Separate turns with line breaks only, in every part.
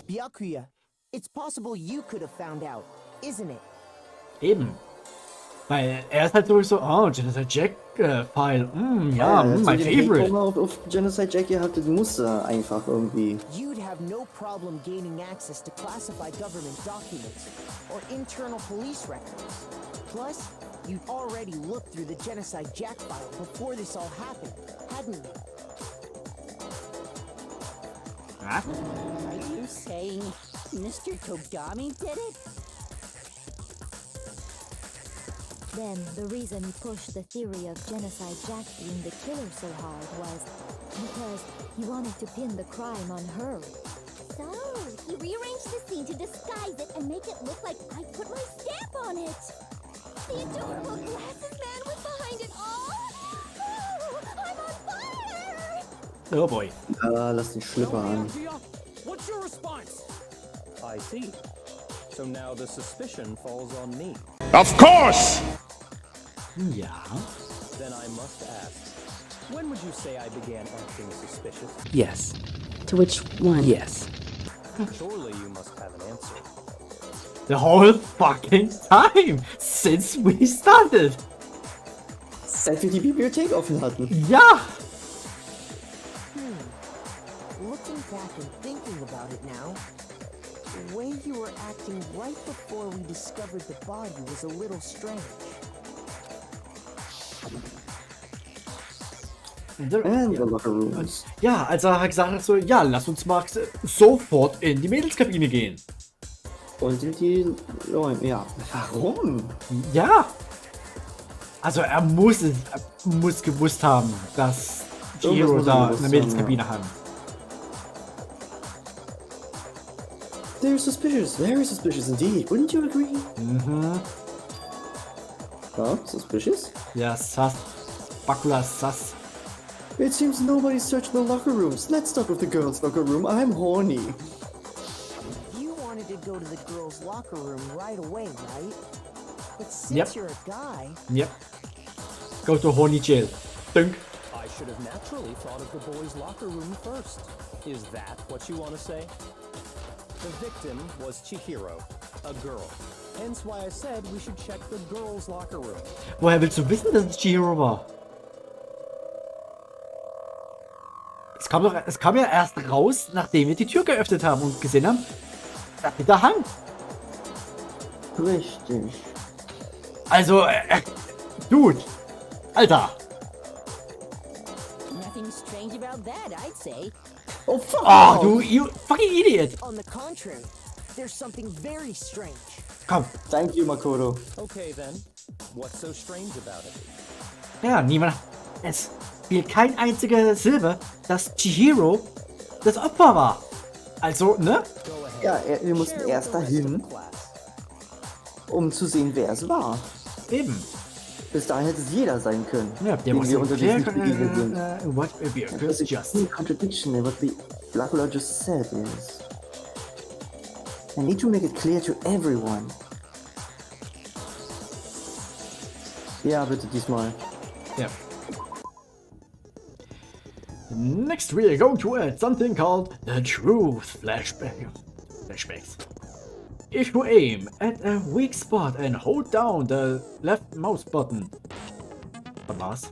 Byakuya, it's possible you could have found out, isn't it?
Eben. Weil er ist halt so, oh, Genocide Jack-File, ja, my favorite.
Auf Genocide Jack gehabt, musste einfach irgendwie.
You'd have no problem gaining access to classified government documents or internal police records. Plus, you'd already looked through the Genocide Jack file before this all happened, hadn't you?
Huh?
Are you saying Mr. Togami did it?
Then the reason he pushed the theory of Genocide Jack being the killer so hard was because he wanted to pin the crime on her.
So, he rearranged the scene to disguise it and make it look like I put my stamp on it. The adorable glasses man was behind it all. Oh, I'm on fire!
Oh boy.
Lass den Schlipper an.
What's your response? I see. So now the suspicion falls on me.
Of course!
Ja.
Then I must ask, when would you say I began acting suspicious?
Yes.
To which one?
Yes.
Surely you must have an answer.
The whole fucking time since we started.
Seit wir die Bibliothek offen hatten.
Ja.
Looking back and thinking about it now, the way you were acting right before we discovered the body was a little strange.
And the locker rooms.
Ja, als er halt gesagt hat, so, ja, lass uns mal sofort in die Mädelskabine gehen.
Und in die Räume. Ja, warum?
Ja. Also er muss gewusst haben, dass Chihiro da eine Mädelskabine haben.
They're suspicious, very suspicious indeed. Wouldn't you agree?
Mhm.
Huh? Suspicious?
Ja, sass. Bakula sass.
It seems nobody's searching the locker rooms. Let's start with the girls' locker room. I'm horny.
You wanted to go to the girls' locker room right away, right? But since
Yep.
you're a guy,
Yep. Go to horny jail. Dunk.
I should have naturally thought of the boys' locker room first. Is that what you want to say? The victim was Chihiro, a girl. Hence why I said we should check the girls' locker room.
Woher willst du wissen, dass es Chihiro war? Es kam ja erst raus, nachdem wir die Tür geöffnet haben und gesehen haben, dass sie da hang.
Richtig.
Also, Dude. Alter.
Nothing strange about that, I'd say.
Oh, fuck!
Oh, du you fucking idiot.
on the contrary, there's something very strange.
Komm.
Thank you, Makoto.
Okay then, what's so strange about it?
Ja, niemand. Es spielt kein einziger Silber, dass Chihiro das Opfer war. Also, ne?
Go ahead.
Ja, wir mussten
Share
erst
with the rest of
dahin,
the class.
um zu sehen, wer es war.
Eben.
Bis dahin hätte es jeder sein können,
Ja, der
dem
muss
wir unter
clear,
diesem begegnet sind.
what
There's a
just.
contradiction in what the Blacula just said is. I need to make it clear to everyone. Ja, bitte diesmal.
Yeah. Next, we are going to add something called the truth flashbacks. If you aim at a weak spot and hold down the left mouse button. Was war's?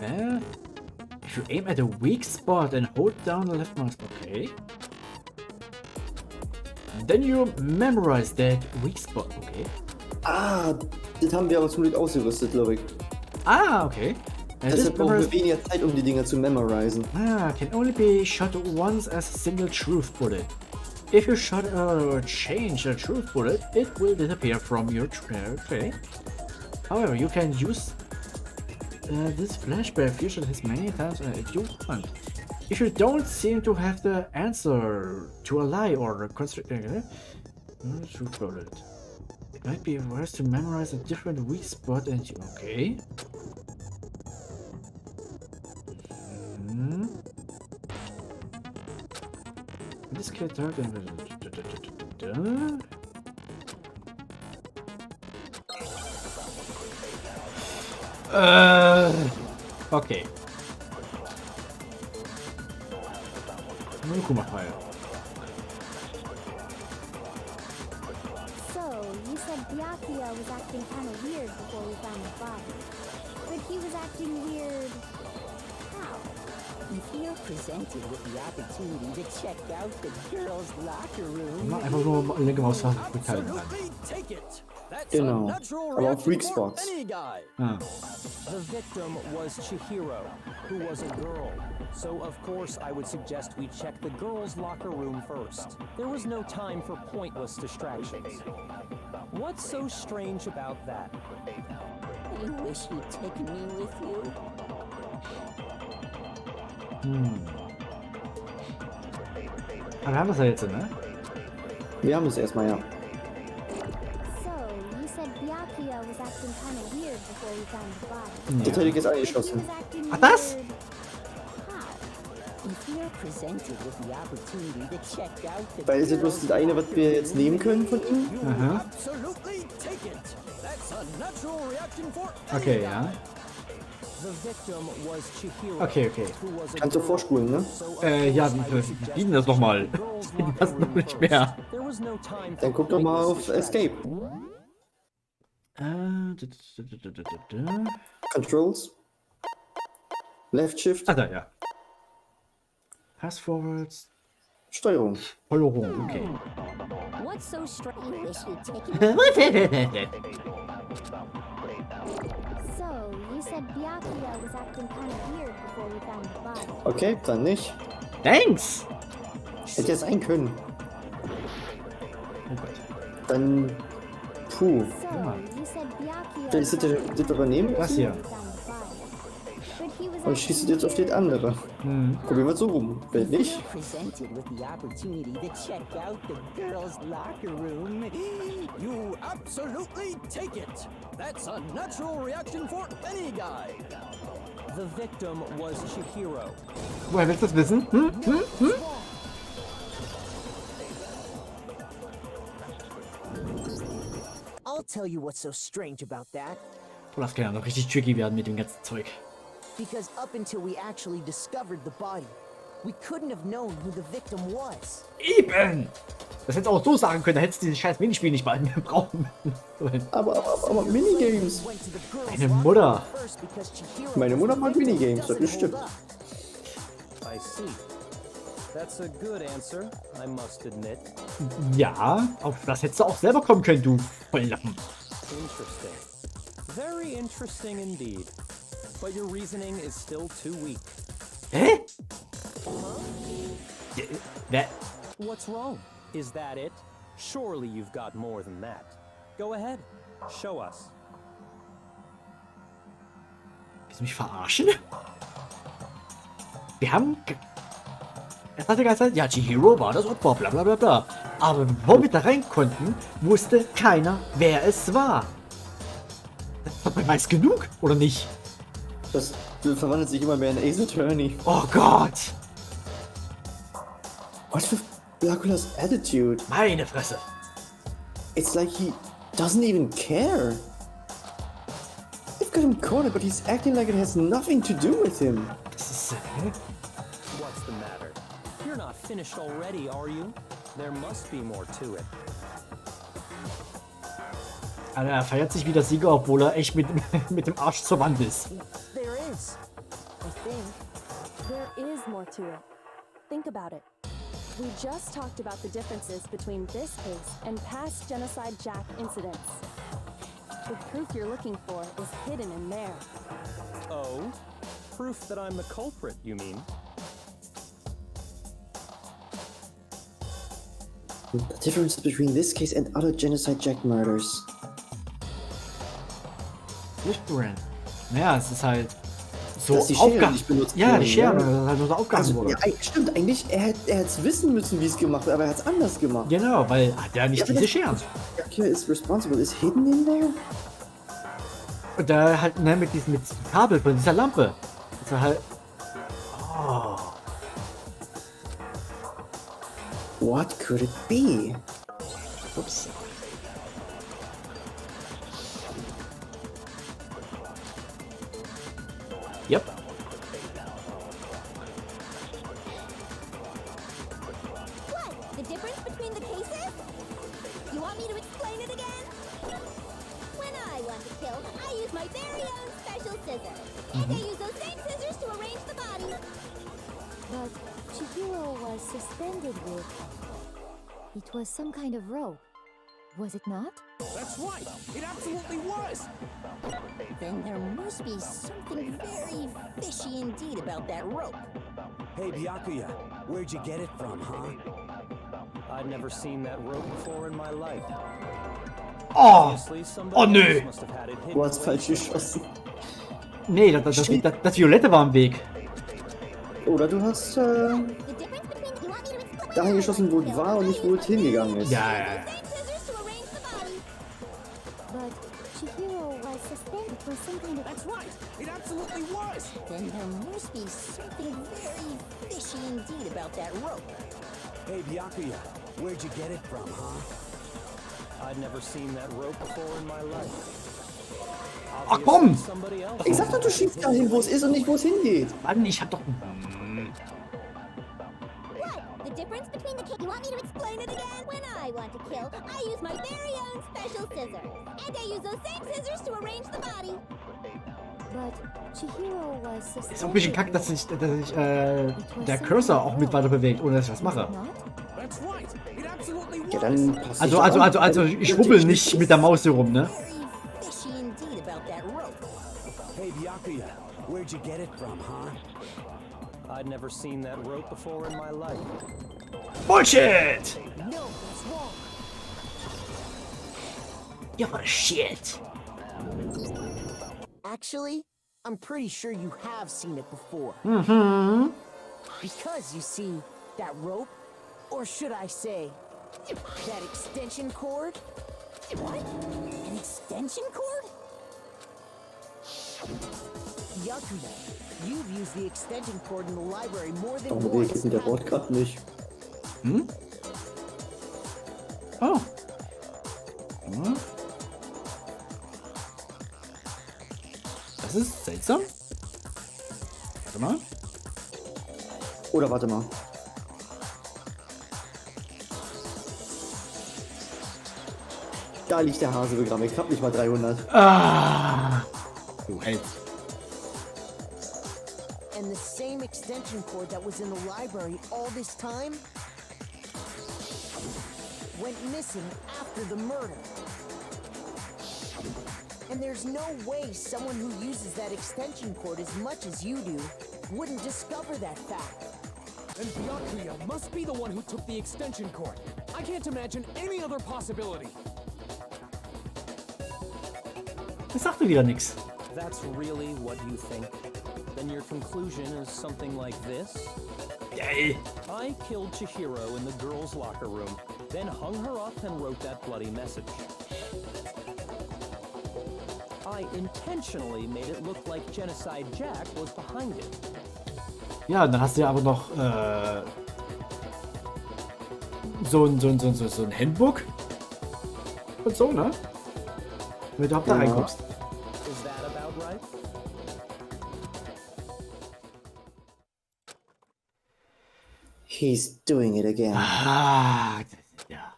If you aim at a weak spot and hold down the left mouse, okay. Then you memorize that weak spot, okay.
Ah, das haben wir aber zum Glück ausgerüstet, glaube ich.
Ah, okay. And
Deshalb brauchen wir weniger Zeit, um die Dinger zu memorisen.
can only be shot once as a single truth bullet. If you shot or change a truth bullet, it will disappear from your tray. However, you can use this flashback feature as many times if you want. If you don't seem to have the answer to a lie or a truth bullet, it might be worth to memorize a different weak spot and okay. This kid okay. Guck mal,
you said Byakuya was acting kind of weird before we found the body. But he was acting weird. How?
If you're presented with the opportunity to check out the girls' locker room,
Mal einfach nur eine Gemausfahrt bekalten.
Take it. That's
Genau.
a natural
Aber auf
reaction
Weak
for
Spots.
any guy.
Ah.
The victim was Chihiro, who was a girl. So of course I would suggest we check the girls' locker room first. There was no time for pointless distractions. What's so strange about that?
I wish you'd taken me with you.
Aber wir haben das ja jetzt, ne?
Wir haben es erstmal, ja.
So, you said Byakuya was acting kind of weird before we found the body.
Das hätte ich jetzt
But he
eingeschossen.
was acting
Ach, das?
weird. How?
If you're presented with the opportunity to check out the
Weil ist ja bloß das eine, was wir jetzt nehmen können von ihm.
You absolutely take it. That's a natural reaction for any
Okay,
guy.
ja.
The victim was Chihiro,
Okay, okay.
who was a
Kannst du
girl.
vorspulen, ne?
So of
Ja,
course I would suggest
bedienen das noch mal.
we check the girls'
Bedienen
locker
das noch
room
nicht mehr.
first. There was no time for
Dann guck doch mal
pointless
auf Escape. Controls. Left Shift.
Ah, da, ja. Fast Forwards.
Steuerung.
Steuerung, okay.
What's so strange?
I wish you'd taken me.
So, you said Byakuya was acting kind of weird before we found the body.
Okay, dann nicht.
Thanks!
Hätte jetzt sein können.
Oh Gott.
Dann. Puh.
So, you said Byakuya
Dann
was
ist
acting
das übernehmen
Was
müssen.
hier?
before we found the body. But he was
Und schießt
acting
jetzt auf das
weird.
andere. Probieren wir es so rum. Wenn
If
nicht,
you're presented with the opportunity to check out the girls' locker room,
You absolutely take it. That's a natural reaction for any guy. The victim was Chihiro.
Woher willst du das wissen?
I'll tell you what's so strange about that.
Oh, das kann ja noch richtig tricky werden mit dem ganzen Zeug.
Because up until we actually discovered the body, we couldn't have known who the victim was.
Eben! Das hättest du auch so sagen können, da hättest du dieses scheiß Minispiel nicht bald mehr brauchen sollen.
aber Minigames.
Went to the girls'
Meine
locker
Mutter.
room first because Chihiro
Meine Mutter mag
thinks it
Minigames, das
doesn't
stimmt.
hold up.
I see. That's a good answer, I must admit.
Ja, auf das hättest du auch selber kommen können, du Volllappen.
Interesting. Very interesting indeed. But your reasoning is still too weak.
Hä? Wer?
What's wrong? Is that it? Surely you've got more than that. Go ahead. Show us.
Willst du mich verarschen? Wir haben... Er hat die ganze Zeit, ja, Chihiro war das Opfer, bla bla bla bla. Aber bevor wir da rein konnten, wusste keiner, wer es war. Das ist doch weiß genug, oder nicht?
Das verwandelt sich immer mehr in Ace Attorney.
Oh Gott!
What's with Blackula's attitude?
Meine Fresse!
It's like he doesn't even care. They've got him cornered, but he's acting like it has nothing to do with him.
Das ist...
What's the matter? You're not finished already, are you? There must be more to it.
Alter, er feiert sich wie der Sieger, obwohl er echt mit dem Arsch zur Wand ist.
There is, I think.
There is more to it. Think about it. We just talked about the differences between this case and past Genocide Jack incidents. The proof you're looking for is hidden in there.
Oh? Proof that I'm the culprit, you mean?
The difference between this case and other Genocide Jack murders.
Lichtbrand. Naja, es ist halt so
Dass die Schere
aufgehangen.
nicht benutzt
Ja,
wurde,
die Schere,
ja.
das ist halt nur so aufgehangen wurde.
Ja, stimmt, eigentlich, er hätte es wissen müssen, wie es gemacht wird, aber er hat es anders gemacht.
Genau, weil hat er nicht
Ja, aber
diese
das-
Scheren.
Jack is responsible. Is hidden in there?
Und da halt, ne, mit diesem Kabel von dieser Lampe. Das ist halt. Oh.
What could it be?
Ups. Yep.
What? The difference between the cases? You want me to explain it again? When I want to kill, I use my very own special scissors. And I use those same scissors to arrange the body.
But Chihiro was suspended with... It was some kind of rope. Was it not?
That's right! It absolutely was!
Then there must be something very fishy indeed about that rope.
Hey, Byakuya, where'd you get it from, huh?
I'd never seen that rope before in my life.
Oh!
Obviously,
Oh
somebody
nö!
else must have had it hidden
Du hast
away.
falsch geschossen.
Nee, das Violette war im Weg.
Oder du hast
The difference between you want me to explain
dahin geschossen, wo es war und nicht, wo es hingegangen ist.
Ja.
same scissors to arrange the body.
But Chihiro was suspended for some kind of...
That's right! It absolutely was!
Then there must be something very fishy indeed about that rope.
Hey, Byakuya, where'd you get it from, huh?
I'd never seen that rope before in my life.
Ach komm!
Somebody else.
Ich sag doch, du schießt dahin, wo es ist und nicht, wo es hingeht.
Mann, ich hab doch...
What? The difference between the you want me to explain it again? When I want to kill, I use my very own special scissors. And I use those same scissors to arrange the body.
But Chihiro was suspended...
Ist auch ein bisschen kacke, dass sich der Cursor auch mit weiter bewegt, ohne dass ich was mache.
That's right! It absolutely was!
Ja, dann passt dich doch an.
Also ich schwuppel nicht mit der Maus hier rum, ne?
Very fishy indeed about that rope.
Hey, Byakuya, where'd you get it from, huh?
I'd never seen that rope before in my life.
Bullshit!
No, that's wrong.
Ja, shit.
Actually, I'm pretty sure you have seen it before. Because, you see, that rope, or should I say, that extension cord?
What? An extension cord?
Yakuya, you've used the extension cord in the library more than
Warum
once.
reagiert denn der Bot gerade nicht?
Oh. Hm? Das ist seltsam. Warte mal.
Oder warte mal. Da liegt der Hase begraben. Ich hab nicht mal 300.
Ah. Du Held.
And the same extension cord that was in the library all this time went missing after the murder. And there's no way someone who uses that extension cord as much as you do wouldn't discover that fact.
And Byakuya must be the one who took the extension cord. I can't imagine any other possibility.
Das sagt mir wieder nix.
That's really what you think? Then your conclusion is something like this?
Yay.
I killed Chihiro in the girls' locker room, then hung her up and wrote that bloody message. I intentionally made it look like Genocide Jack was behind it.
Ja, dann hast du ja aber noch so ein Handbook und so, ne? Wenn du überhaupt da reinkommst.
Is that about right?
He's doing it again.
Ah, ja.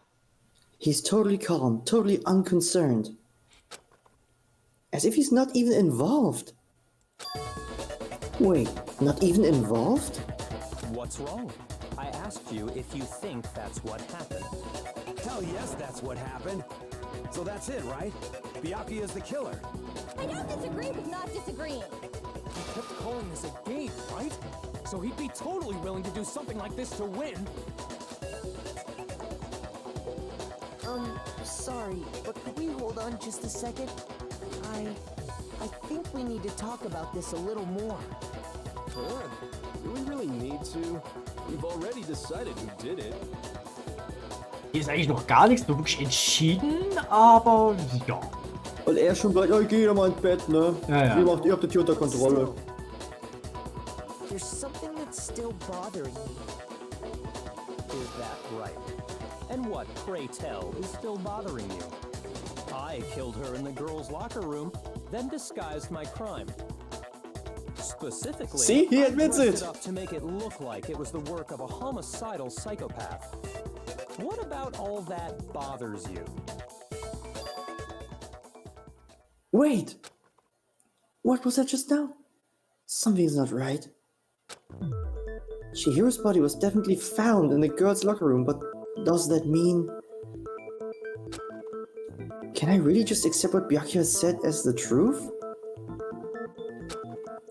He's totally calm, totally unconcerned. As if he's not even involved. Wait, not even involved?
What's wrong? I asked you if you think that's what happened.
Hell yes, that's what happened. So that's it, right? Byakuya is the killer.
I don't disagree with not disagreeing.
He kept calling this a game, right? So he'd be totally willing to do something like this to win.
Sorry, but could we hold on just a second? I think we need to talk about this a little more.
Do we really need to? We've already decided who did it.
Hier ist eigentlich noch gar nichts wirklich entschieden, aber ja.
Und er schon gleich, oh, ich geh doch mal ins Bett, ne?
Ja.
Ihr habt das hier unter Kontrolle.
There's something that's still bothering me.
Is that right? And what, pray tell, is still bothering you? I killed her in the girls' locker room, then disguised my crime. Specifically,
See, he
I
admits
dressed
it.
up to make it look like it was the work of a homicidal psychopath. What about all that bothers you?
Wait! What was that just now? Something's not right. Chihiro's body was definitely found in the girls' locker room, but does that mean... Can I really just accept what Byakuya said as the truth?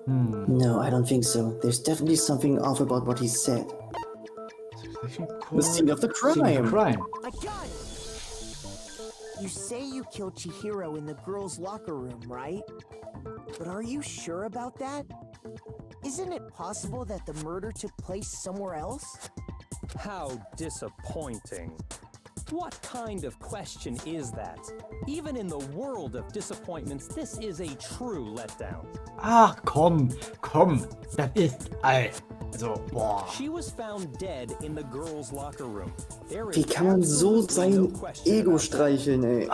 No, I don't think so. There's definitely something off about what he said. The scene of the crime!
Scene of the crime.
I got it! You say you killed Chihiro in the girls' locker room, right? But are you sure about that? Isn't it possible that the murder took place somewhere else?
How disappointing. What kind of question is that? Even in the world of disappointments, this is a true letdown.
Ach, komm, das ist... Also, boah.
She was found dead in the girls' locker room. There is
Wie kann man so
absolutely no
sein
question
Ego
about that.
streicheln, ey?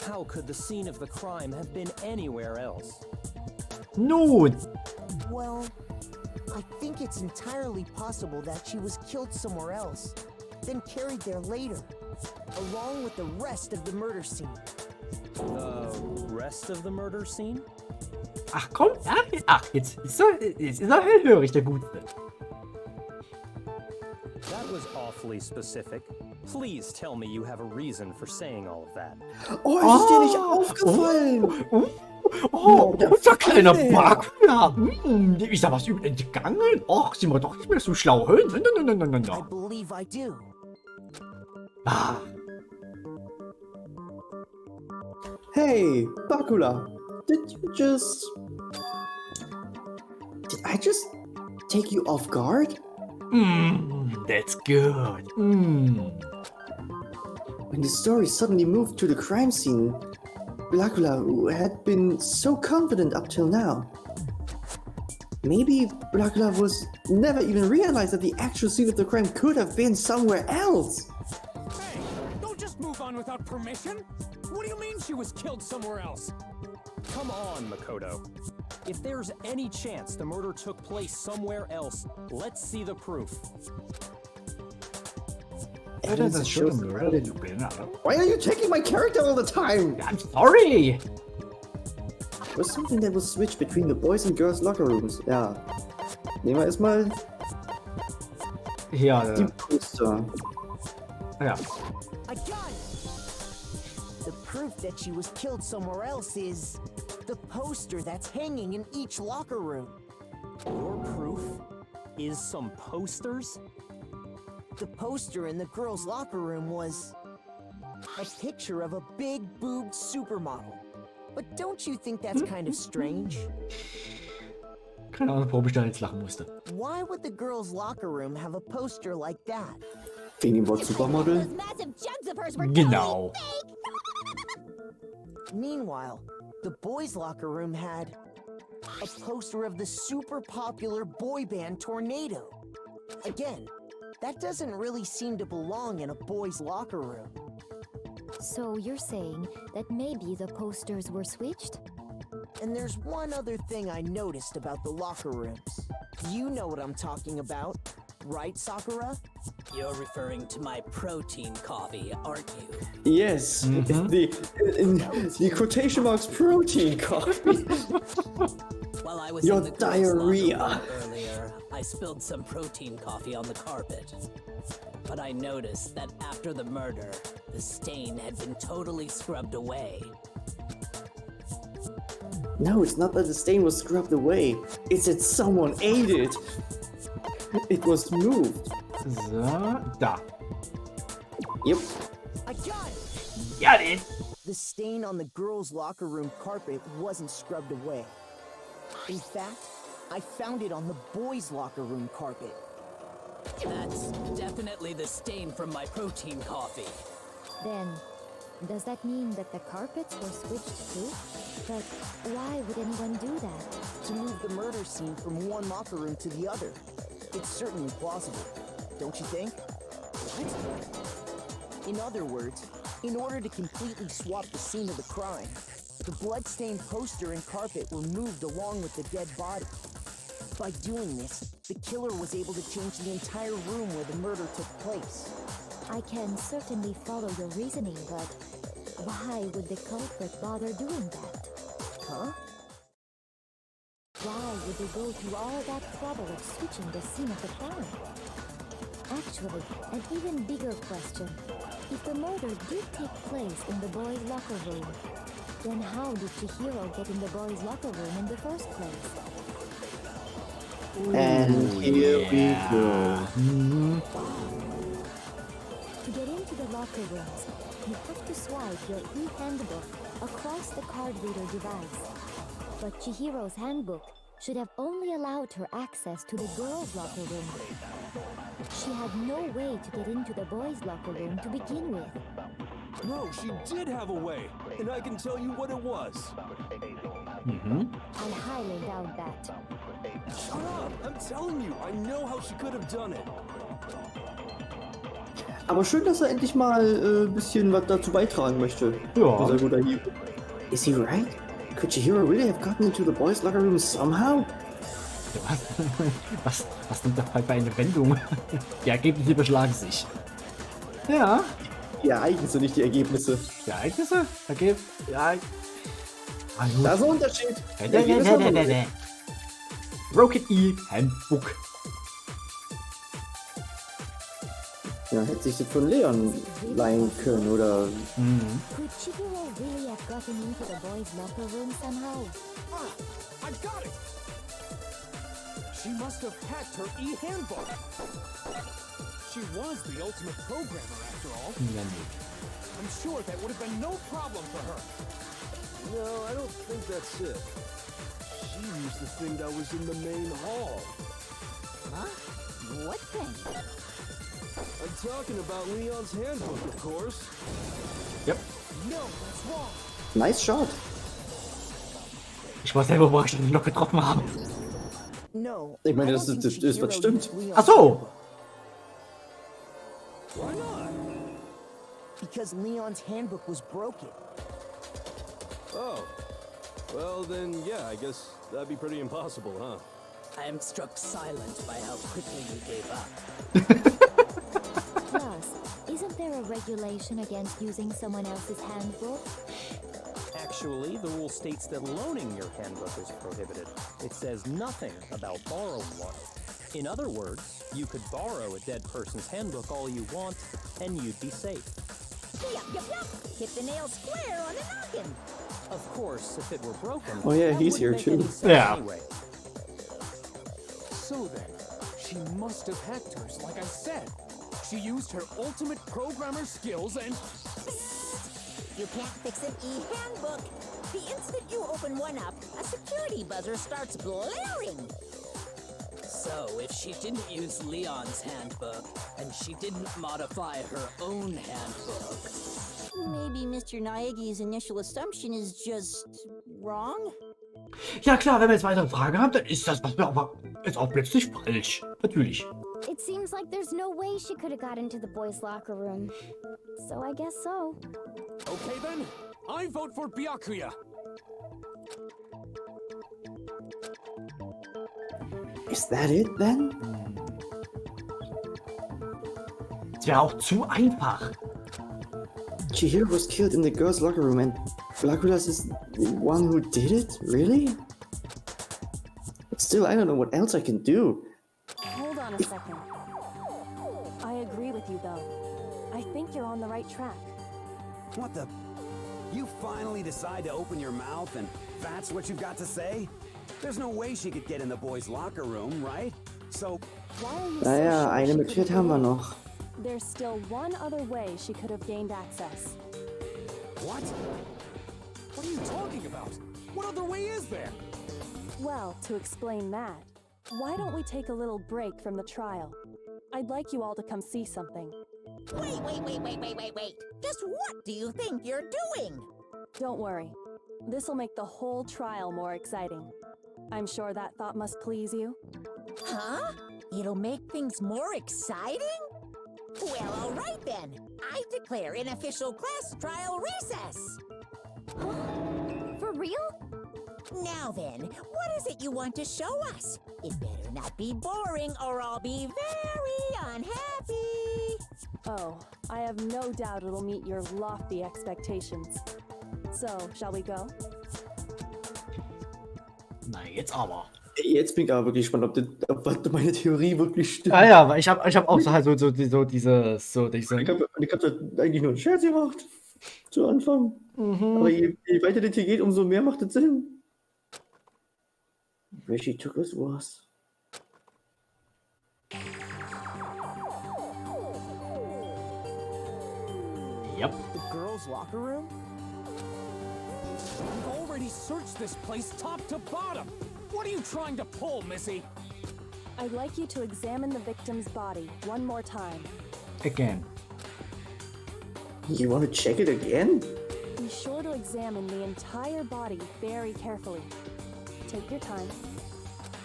How could the scene of the crime have been anywhere else?
Nun!
Well, I think it's entirely possible that she was killed somewhere else, then carried there later, along with the rest of the murder scene.
The rest of the murder scene?
Ach komm, jetzt ist er hellhörig, der Gute.
That was awfully specific. Please tell me you have a reason for saying all of that.
Oh, ist dir nicht aufgefallen?
Oh, unser kleiner Byakuya. Ist da was übel entgangen? Och, sind wir doch nicht mehr so schlau.
I
No.
believe I do.
Hey, Bakula, did I just take you off guard?
That's good.
When the story suddenly moved to the crime scene, Blacula, who had been so confident up till now. Maybe Blacula was never even realized that the actual scene of the crime could have been somewhere else.
Hey, don't just move on without permission. What do you mean she was killed somewhere else?
Come on, Makoto. If there's any chance the murder took place somewhere else, let's see the proof.
Evidence that shows the credit. Why are you taking my character all the time?
I'm sorry.
It was something that was switched between the boys and girls locker rooms. Ja. Nehmen wir erstmal
Ja,
die Poster.
ja.
I got it! The proof that she was killed somewhere else is the poster that's hanging in each locker room.
Your proof is some posters?
The poster in the girls' locker room was a picture of a big boobed supermodel. But don't you think that's kind of strange?
Keine Ahnung, warum ich da jetzt lachen musste.
Why would the girls' locker room have a poster like that?
Wegen dem Wort Supermodel?
Those massive jugs of hers were
Genau.
totally fake.
Meanwhile, the boys' locker room had a poster of the super popular boy band Tornado. Again, that doesn't really seem to belong in a boys' locker room.
So you're saying that maybe the posters were switched?
And there's one other thing I noticed about the locker rooms. You know what I'm talking about, right, Sakura?
You're referring to my protein coffee, aren't you?
Yes, the quotation marks protein coffee.
While I was
Your
in the girls'
diarrhea.
locker room earlier, I spilled some protein coffee on the carpet. But I noticed that after the murder, the stain had been totally scrubbed away.
No, it's not that the stain was scrubbed away. It's that someone ate it. It was moved.
So, da.
Yep.
I got it!
Got it!
The stain on the girls' locker room carpet wasn't scrubbed away. In fact, I found it on the boys' locker room carpet.
That's definitely the stain from my protein coffee.
Then, does that mean that the carpets were switched too? But why would anyone do that?
To move the murder scene from one locker room to the other. It's certainly plausible, don't you think? What? In other words, in order to completely swap the scene of the crime, the blood-stained poster and carpet were moved along with the dead body. By doing this, the killer was able to change the entire room where the murder took place.
I can certainly follow your reasoning, but why would the culprit bother doing that?
Huh?
Why would they go through all that trouble of switching the scene of the crime? Actually, an even bigger question. If the murder did take place in the boys' locker room, then how did Chihiro get in the boys' locker room in the first place?
And here we go.
To get into the locker rooms, you have to swipe your e-handbook across the card reader device. But Chihiro's handbook should have only allowed her access to the girls' locker room. She had no way to get into the boys' locker room to begin with.
No, she did have a way, and I can tell you what it was.
I highly doubt that.
Shut up! I'm telling you, I know how she could have done it.
Aber schön, dass er endlich mal ein bisschen was dazu beitragen möchte.
Ja.
Unser guter Hiro. Is he right? Could Chihiro really have gotten into the boys' locker room somehow?
Was nimmt der Fall bei einer Wendung? Die Ergebnisse überschlagen sich. Ja.
Die Ereignisse, nicht die Ergebnisse.
Die Ereignisse? Ja.
Da ist ein Unterschied.
Broken E-Handbook.
Ja, hätte sich das von Leon leihen können, oder?
Could Chihiro really have gotten into the boys' locker room somehow?
Ah, I got it! She must have hacked her e-handbook. She was the ultimate programmer after all. I'm sure that would have been no problem for her.
No, I don't think that's it. She used the thing that was in the main hall.
Huh? What thing?
I'm talking about Leon's handbook, of course.
Yep.
No, that's wrong.
Nice shot.
Ich war selber überrascht, dass ich noch getroffen habe.
No.
Ich meine,
I
das
don't
ist
think
was
Chihiro
stimmt.
used Leon's
Ach so.
handbook.
Why not?
Because Leon's handbook was broken.
Oh. Well, then, yeah, I guess that'd be pretty impossible, huh?
I am struck silent by how quickly you gave up.
Plus, isn't there a regulation against using someone else's handbook?
Actually, the rule states that loaning your handbook is prohibited. It says nothing about borrowing one. In other words, you could borrow a dead person's handbook all you want, and you'd be safe.
Yup, yup, yup. Hit the nail square on the noggin.
Of course, if it were broken,
Oh, yeah,
that
he's
wouldn't
here
make
too.
any sense
Yeah.
anyway.
So then, she must have hacked hers, like I said. She used her ultimate programmer skills and...
You can't fix an e-handbook. The instant you open one up, a security buzzer starts blaring.
So, if she didn't use Leon's handbook, and she didn't modify her own handbook,
Maybe Mr. Naegi's initial assumption is just wrong?
Ja klar, wenn wir jetzt weitere Fragen haben, dann ist das, was wir aber jetzt auch plötzlich falsch. Natürlich.
It seems like there's no way she could have got into the boys' locker room. So I guess so.
Okay then, I vote for Byakuya.
Is that it then?
Es wäre auch zu einfach.
Chihiro was killed in the girls' locker room and Blackula's is the one who did it? Really? But still, I don't know what else I can do.
Hold on a second. I agree with you, though. I think you're on the right track.
What the? You finally decide to open your mouth and that's what you've got to say? There's no way she could get in the boys' locker room, right? So...
Why are you so
Naja,
sure
eine
she
mit
could've
Chat haben wir
done it?
noch.
There's still one other way she could have gained access.
What? What are you talking about? What other way is there?
Well, to explain that, why don't we take a little break from the trial? I'd like you all to come see something.
Wait. Just what do you think you're doing?
Don't worry. This'll make the whole trial more exciting. I'm sure that thought must please you.
Huh? It'll make things more exciting? Well, all right then. I declare an official class trial recess.
For real?
Now then, what is it you want to show us? It better not be boring or I'll be very unhappy.
Oh, I have no doubt it'll meet your lofty expectations. So, shall we go?
Na, jetzt aber.
Jetzt bin ich aber wirklich gespannt, ob meine Theorie wirklich stimmt.
Ah ja, weil ich hab auch so halt so diese.
Ich hab da eigentlich nur einen Scherz gemacht. Zu Anfang. Aber je weiter das hier geht, umso mehr macht es Sinn. Richie took us was.
Yep.
The girls' locker room? We've already searched this place top to bottom. What are you trying to pull, Missy?
I'd like you to examine the victim's body one more time.
Again.
You want to check it again?
Be sure to examine the entire body very carefully. Take your time.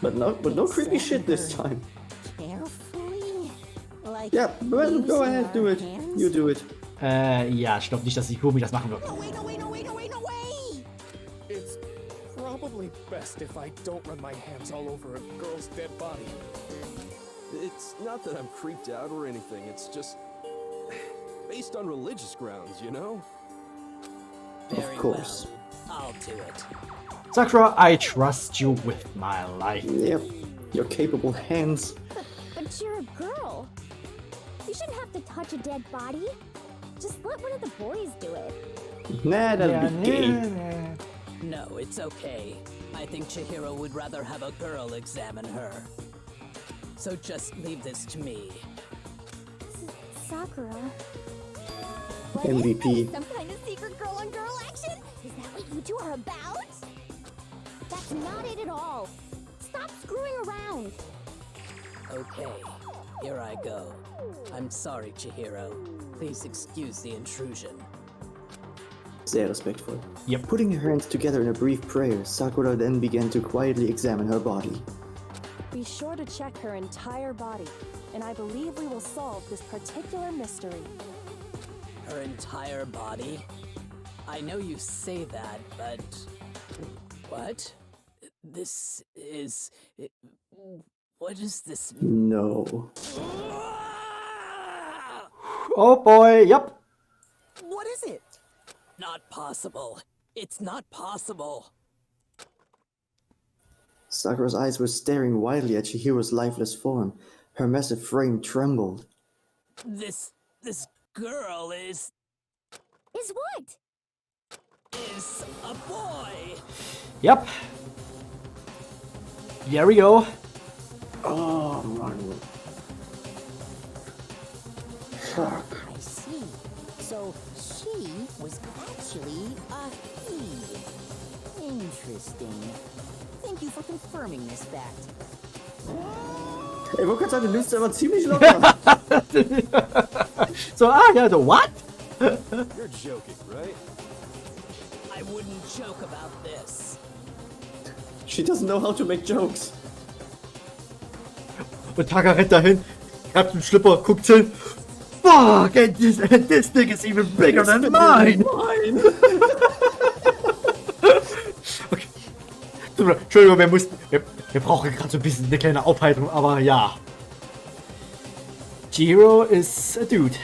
But no creepy shit this time.
Carefully? Like
Yeah, well, go ahead, do it. You do it.
Ja, ich glaube nicht, dass die Kumi das machen wird.
No way, no way, no way, no way, no way!
It's probably best if I don't run my hands all over a girl's dead body.
It's not that I'm creeped out or anything, it's just based on religious grounds, you know?
Very
course.
well. I'll do it.
Sakura, I trust you with my life.
Yep, your capable hands.
But you're a girl. You shouldn't have to touch a dead body. Just let one of the boys do it.
Nah, that'd be gay.
No, it's okay. I think Chihiro would rather have a girl examine her. So just leave this to me.
Sakura.
MVP.
Some kind of secret girl-on-girl action? Is that what you two are about? That's not it at all. Stop screwing around.
Okay, here I go. I'm sorry, Chihiro. Please excuse the intrusion.
Sehr respektvoll.
Yep.
Putting her hands together in a brief prayer, Sakura then began to quietly examine her body.
Be sure to check her entire body, and I believe we will solve this particular mystery.
Her entire body? I know you say that, but... What? This is... What is this?
No.
Oh boy, yep.
What is it? Not possible. It's not possible.
Sakura's eyes were staring wildly at Chihiro's lifeless form. Her massive frame trembled.
This girl is
what?
Is a boy.
Yep. Here we go.
Oh, man. Fuck.
I see. So she was actually a he. Interesting. Thank you for confirming this fact.
Ey, wollte gerade sagen, du nimmst aber ziemlich locker.
So, yeah, the what?
You're joking, right?
I wouldn't joke about this.
She doesn't know how to make jokes.
Und Taka rennt dahin, greift den Schlipper, guckt hin. Fuck, and this thing is even bigger than mine. Okay. Entschuldigung, wir brauchen gerade so ein bisschen eine kleine Aufheiterung, aber ja. Chihiro is a dude.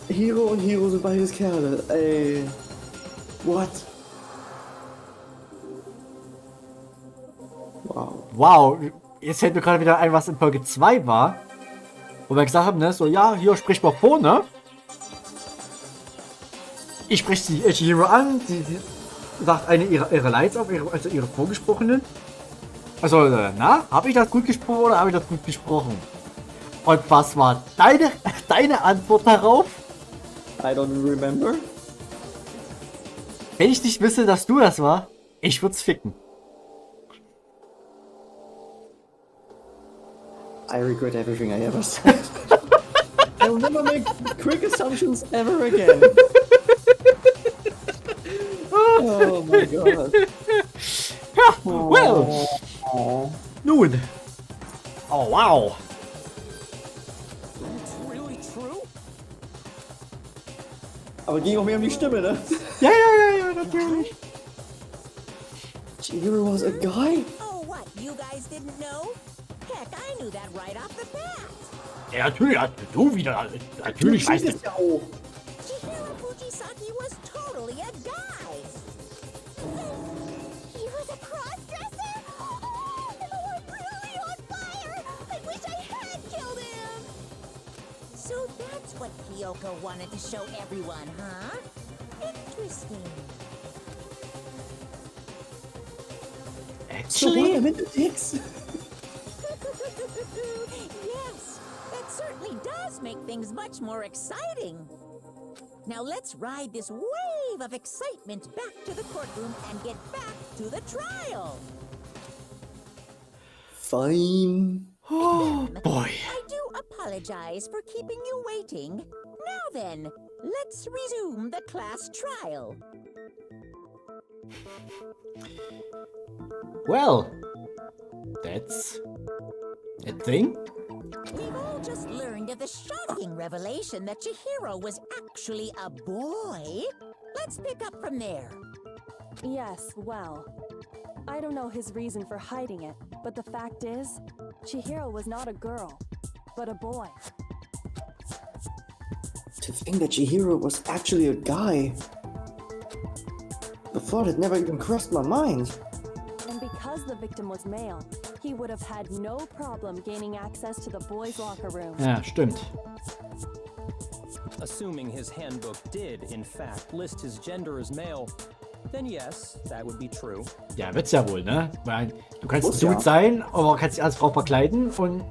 Hiro und Hiro sind beides Kerle. Ey. What? Wow.
Wow, jetzt fällt mir gerade wieder ein, was in Folge 2 war. Wo wir gesagt haben, ne, so, ja, hier sprich mal vor, ne? Ich spreche die Chihiro an, sie sagt eine ihre Lights auf, also ihre Vorgesprochenen. Also, na, habe ich das gut gesprochen oder habe ich das gut gesprochen? Und was war deine Antwort darauf?
I don't remember.
Wenn ich nicht wüsste, dass du das war, ich würd's ficken.
I regret everything I ever said. I will never make quick assumptions ever again. Oh my god.
Ja, well. Nun. Oh, wow.
It's really true?
Aber ging auch mehr um die Stimme, ne?
Ja, natürlich.
Chihiro was a guy?
Oh, what? You guys didn't know? Heck, I knew that right off the bat.
Ja, natürlich, du wieder. Natürlich weißt du.
Das ja auch.
Chihiro Fujisaki was totally a guy.
He was a cross-dresser? Oh, I'm really on fire! I wish I had killed him!
So that's what Kyoko wanted to show everyone, huh? Interesting.
So what?
Actually,
I'm into dicks.
Yes, that certainly does make things much more exciting. Now let's ride this wave of excitement back to the courtroom and get back to the trial.
Fine.
oh boy.
I do apologize for keeping you waiting. Now then, let's resume the class trial.
Well, that's a thing.
We've all just learned of the shocking revelation that Chihiro was actually a boy. Let's pick up from there.
Yes, well, I don't know his reason for hiding it, but the fact is, Chihiro was not a girl, but a boy.
To think that Chihiro was actually a guy. The thought had never even crossed my mind.
And because the victim was male, he would have had no problem gaining access to the boys' locker room.
Ja, stimmt.
Assuming his handbook did, in fact, list his gender as male, then yes, that would be true.
Ja, wird's ja wohl, ne? Weil du kannst
Muss
ein Dude
ja.
sein, aber kannst dich als Frau verkleiden und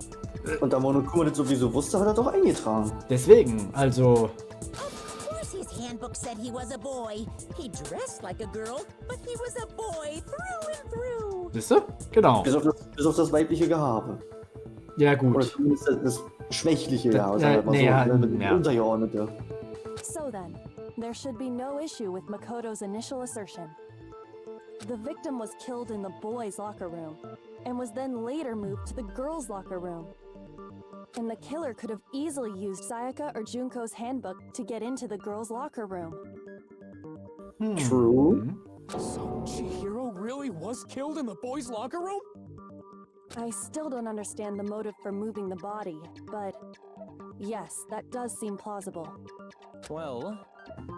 Und da Monokuma das sowieso wusste, hat er doch eingetragen.
deswegen, also.
Of course his handbook said he was a boy. He dressed like a girl, but he was a boy through and through.
Siehst du? Genau.
Bis auf das weibliche Gehabe.
Ja,
Oder
gut.
zumindest das schwächliche Gehabe.
Ja,
sagen wir mal
nee, ja,
so, ne,
ja.
Untergeordnete.
So then, there should be no issue with Makoto's initial assertion. The victim was killed in the boys' locker room, and was then later moved to the girls' locker room. And the killer could have easily used Sayaka or Junko's handbook to get into the girls' locker room.
True.
So Chihiro really was killed in the boys' locker room?
I still don't understand the motive for moving the body, but yes, that does seem plausible.
Well,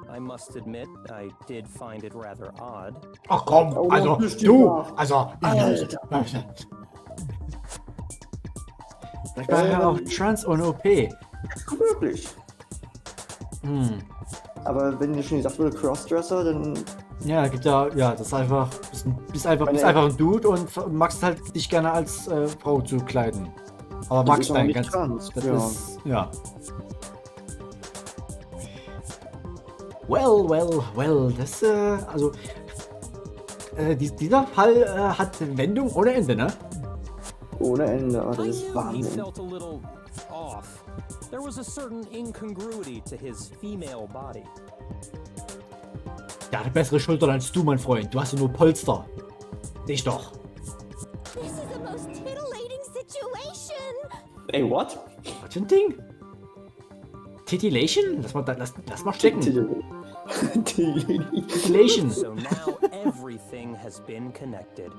I must admit, I did find it rather odd.
Ach komm,
Oh,
also,
das stimmt
du,
auch.
also.
Alter.
Vielleicht war er auch trans und OP.
Wirklich. Aber wenn dir schon gesagt wurde Crossdresser, dann
Ja, gibt ja, das ist einfach, bist einfach ein Dude und magst halt dich gerne als Frau zu kleiden. Aber
Das
magst
ist auch
dein
nicht
ganz,
trans,
das
ja.
ist, ja. Well, das, also, dieser Fall hat Wendung ohne Ende, ne?
ohne Ende. Oh, das
I
ist
knew he
Wahnsinn.
felt a little off. There was a certain incongruity to his female body.
Der hat bessere Schultern als du, mein Freund. Du hast ja nur Polster. Ich doch.
This is the most titillating situation!
Ey, what?
Was für ein Ding? Titillation? Lass mal stecken. Titillation.
So now everything has been connected.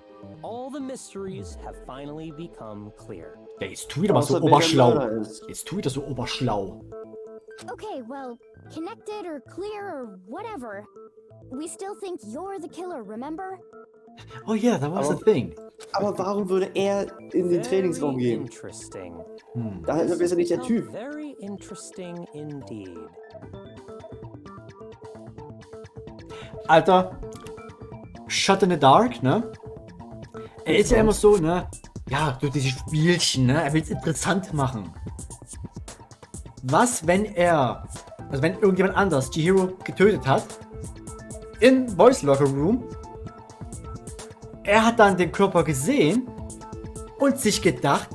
All the mysteries have finally become clear.
Ja, jetzt tu wieder mal so
Außer wer der
oberschlau.
Mörder ist.
Jetzt tu wieder so oberschlau.
Okay, well, connected or clear or whatever. We still think you're the killer, remember?
Oh yeah, that was
Aber-
the thing.
Aber warum würde er in den Trainingsraum
Very
gehen?
interesting.
Da ist er nicht der
How
Typ.
Very interesting indeed.
Alter, Shot in the Dark, ne? Er ist ja immer so, ne? Ja, durch diese Spielchen, ne? Er will es interessant machen. Was, wenn also wenn irgendjemand anders Chihiro getötet hat, in Boys Locker Room, er hat dann den Körper gesehen und sich gedacht,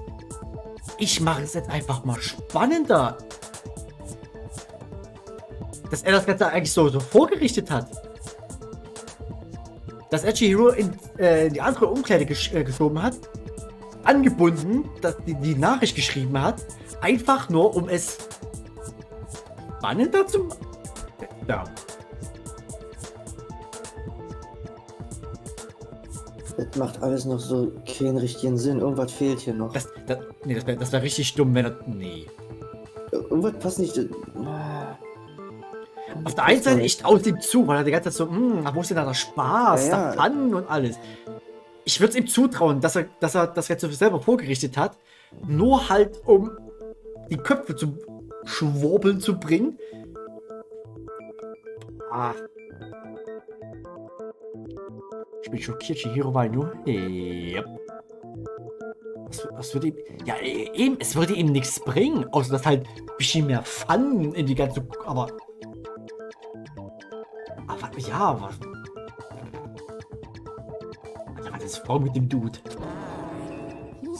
ich mache es jetzt einfach mal spannender. Dass er das Ganze eigentlich so vorgerichtet hat. Dass er Chihiro in die andere Umkleide geschoben hat, angebunden, dass die Nachricht geschrieben hat, einfach nur um es spannender zu machen. Ja.
Das macht alles noch so keinen richtigen Sinn. Irgendwas fehlt hier noch.
Das wär richtig dumm, wenn er... Nee.
Irgendwas passt nicht.
Auf der einen Seite, ich traue es ihm zu, weil er die ganze Zeit so, wo ist denn da der Spaß,
Ja,
der Fun und alles. Ich würde es ihm zutrauen, dass er das jetzt selber vorgerichtet hat, nur halt, um die Köpfe zum Schwurbeln zu bringen. Ah. Ich bin schockiert, Chihiro war nur... Yep. Was würde ihm... Ja, eben, es würde ihm nichts bringen, außer dass halt ein bisschen mehr Fun in die ganze... Aber ja, was... Alter, was ist vor mit dem Dude?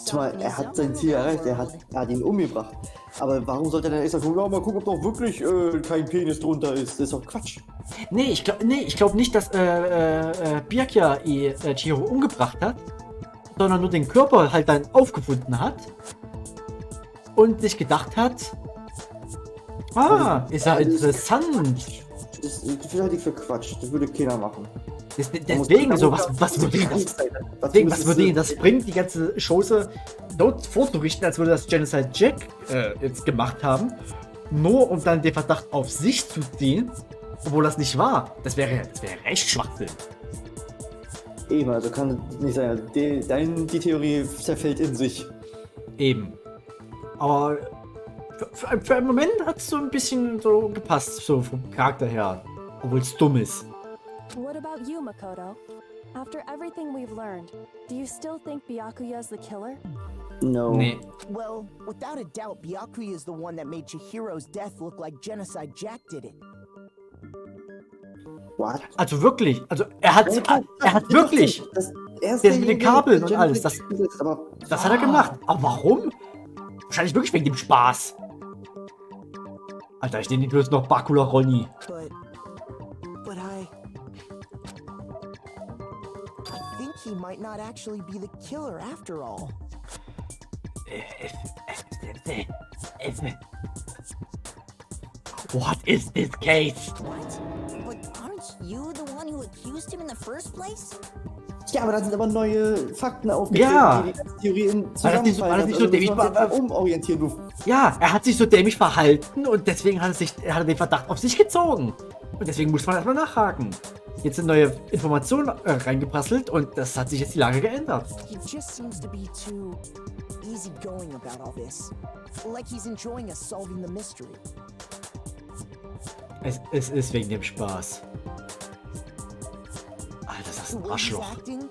Zumal, er hat sein Ziel erreicht, er hat ihn umgebracht. Aber warum sollte er dann erst sagen, mal gucken, ob doch wirklich kein Penis drunter ist? Das ist doch Quatsch.
Nee, ich glaube nicht, dass Byakuya Chihiro umgebracht hat, sondern nur den Körper halt dann aufgefunden hat und sich gedacht hat, ist ja interessant.
Das halte ich für Quatsch, das würde keiner machen.
Deswegen so, was würde ihn das bringen, die ganze Chose dort vorzurichten, als würde das Genocide Jack jetzt gemacht haben, nur um dann den Verdacht auf sich zu ziehen, obwohl das nicht war. Das wäre echt Schwachsinn.
Eben, also kann nicht sein. Die Theorie zerfällt in sich.
Eben. Aber für einen Moment hat es so ein bisschen so gepasst, so vom Charakter her, obwohl es dumm ist.
What about you, Makoto? After everything we've learned, do you still think Byakuya's the killer?
No.
Nee.
Well, without a doubt, Byakuya is the one that made Chihiro's death look like Genocide Jack did it.
What?
Also wirklich, er hat wirklich mit den Kabeln und alles, das hat er gemacht. Aber warum? Wahrscheinlich wirklich wegen dem Spaß. Alter, ich nenne ihn bloß noch Bakula Ronny.
But I think he might not actually be the killer after all.
What is this case?
What? But aren't you the one who accused him in the first place?
Ja, aber da sind aber neue Fakten aufgetreten,
Ja.
die ganze Theorie in
War das nicht so dämlich?
Umorientieren.
Ja, er hat sich so dämlich verhalten und deswegen hat er den Verdacht auf sich gezogen. Und deswegen muss man erstmal nachhaken. Jetzt sind neue Informationen reingeprasselt und das hat sich jetzt die Lage geändert.
He just seems to be too easygoing about all this. Like he's enjoying us solving the mystery.
Es ist wegen dem Spaß. Alter, das ist
The
ein
way he's
Arschloch.
acting,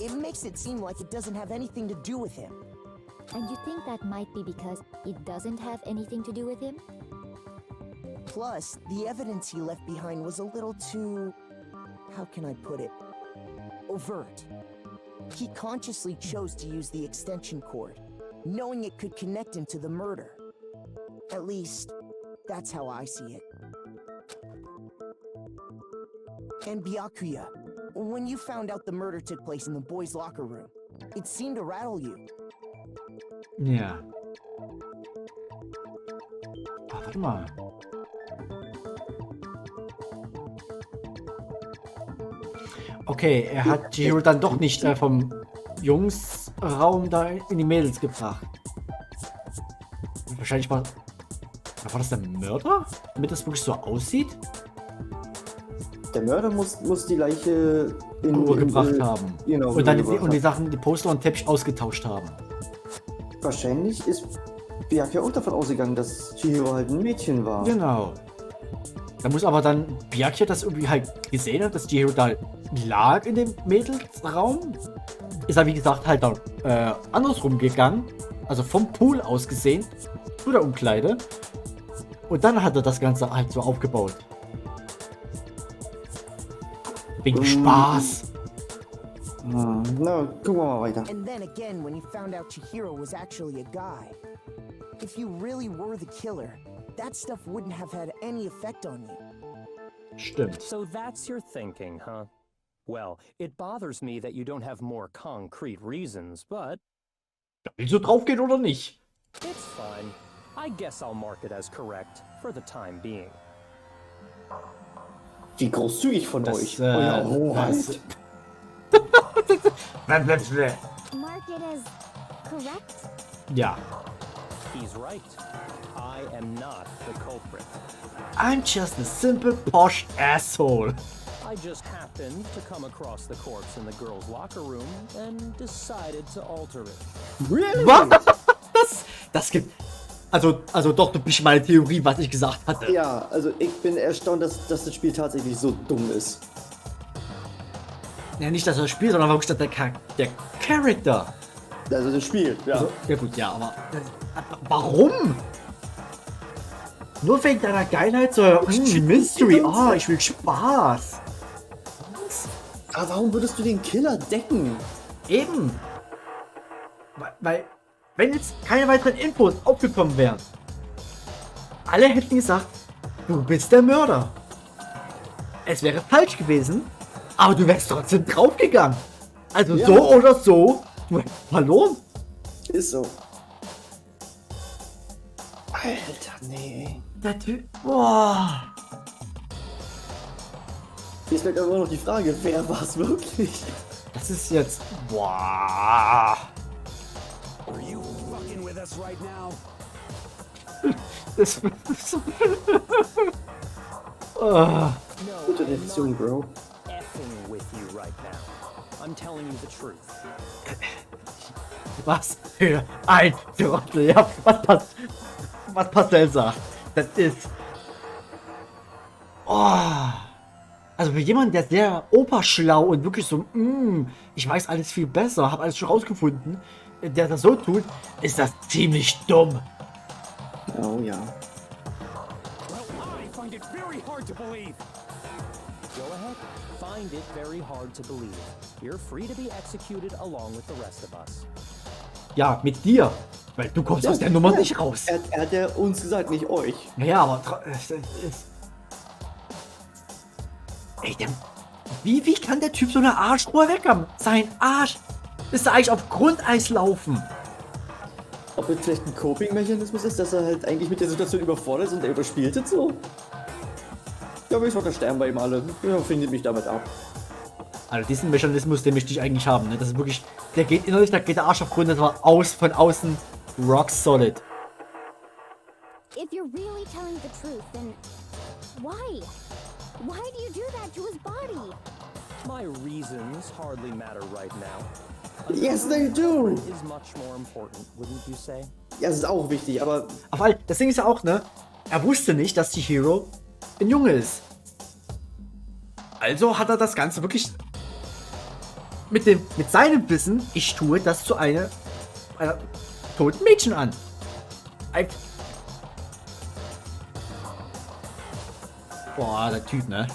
it makes it seem like it doesn't have anything to do with him.
And you think that might be because it doesn't have anything to do with him?
Plus, the evidence he left behind was a little too... how can I put it? Overt. He consciously chose to use the extension cord, knowing it could connect him to the murder. At least, that's how I see it. And Byakuya, when you found out the murder took place in the boys' locker room, it seemed to rattle you.
Ja. Warte mal. Okay, er hat Chihiro dann doch nicht vom Jungsraum da in die Mädels gebracht. Wahrscheinlich war das der Mörder? Damit das wirklich so aussieht?
Der Mörder muss die Leiche in
Ruhe gebracht haben.
Genau,
Und dann
rübergebracht
die Sachen, die Poster und Teppich ausgetauscht haben.
Wahrscheinlich ist Byakuya auch davon ausgegangen, dass Chihiro halt ein Mädchen war.
Genau. Da muss aber dann Byakuya das irgendwie halt gesehen haben, dass Chihiro da lag in dem Mädelsraum. Ist er wie gesagt halt dann andersrum gegangen. Also vom Pool aus gesehen. Zu der Umkleide. Und dann hat er das Ganze halt so aufgebaut. Wegen Spaß.
Na, gucken wir mal weiter.
And then again, when you found out Chihiro was actually a guy. If you really were the killer, that stuff wouldn't have had any effect on you.
Stimmt.
So that's your thinking, huh? Well, it bothers me that you don't have more concrete reasons, but
Willst du draufgehen oder nicht?
it's fine. I guess I'll mark it as correct for the time being.
Wie großzügig von euch.
Euer
Hoheit.
Mark it as correct?
Ja.
He's right. I am not the culprit.
I'm just a simple posh asshole.
I just happened to come across the corpse in the girls' locker room and decided to alter it.
Really?
Was? Das gibt... Also doch durch meine Theorie, was ich gesagt hatte.
Ja, also ich bin erstaunt, dass das Spiel tatsächlich so dumm ist.
Ja, nicht, dass er spielt, sondern wirklich der Charakter.
Also das Spiel, ja.
Also, ja gut, ja, aber... Warum? Nur wegen deiner Geilheit so... Mystery, oh, ich will Spaß.
Aber warum würdest du den Killer decken?
Eben. Weil, wenn jetzt keine weiteren Infos aufgekommen wären, alle hätten gesagt, du bist der Mörder. Es wäre falsch gewesen, aber du wärst trotzdem draufgegangen. Also
ja.
So oder so, verloren.
Ist so. Alter, nee.
Der Typ, boah.
Jetzt bleibt aber noch die Frage, wer war es wirklich?
Das ist jetzt, boah.
Are you fucking with us right now?
Das
No,
Gute
I'm
Reaktion,
not
Bro.
effing with you right now. I'm telling you the truth.
Was für ein Trottel, ja, was Pascal sagt, das ist, oh, also für jemanden, der sehr oberschlau und wirklich so, ich weiß alles viel besser, habe alles schon rausgefunden, der das so tut, ist das ziemlich dumm.
Oh ja.
Well, I find it very hard to believe.
Go ahead, find it very hard to believe. You're free to be executed along with the rest of us.
Ja, mit dir, weil du kommst aus der Nummer nicht raus.
Er hat ja uns gesagt, nicht euch.
Ja, aber ey, wie kann der Typ so eine Arschruhe weg haben? Sein Arsch ist da eigentlich auf Grundeis laufen.
Ob es vielleicht ein Coping-Mechanismus ist, dass er halt eigentlich mit der Situation überfordert ist und er überspielt es so? Ja, aber ich sag, da sterben bei ihm alle. Ja, findet mich damit ab.
Also diesen Mechanismus, den möchte ich eigentlich haben, ne? Das ist wirklich, der geht innerlich, da geht der Arsch auf Grund, das war von außen rock solid.
If you're really telling the truth, then why? Why do you do that to his body?
My reasons hardly matter right now.
Yes, they do!
Is much more important, wouldn't you say?
Ja, es ist auch wichtig, aber...
Aber das Ding ist ja auch, ne? Er wusste nicht, dass die Hero ein Junge ist. Also hat er das Ganze wirklich mit seinem Wissen, ich tue das zu einer toten Mädchen an. Boah, der Typ, ne?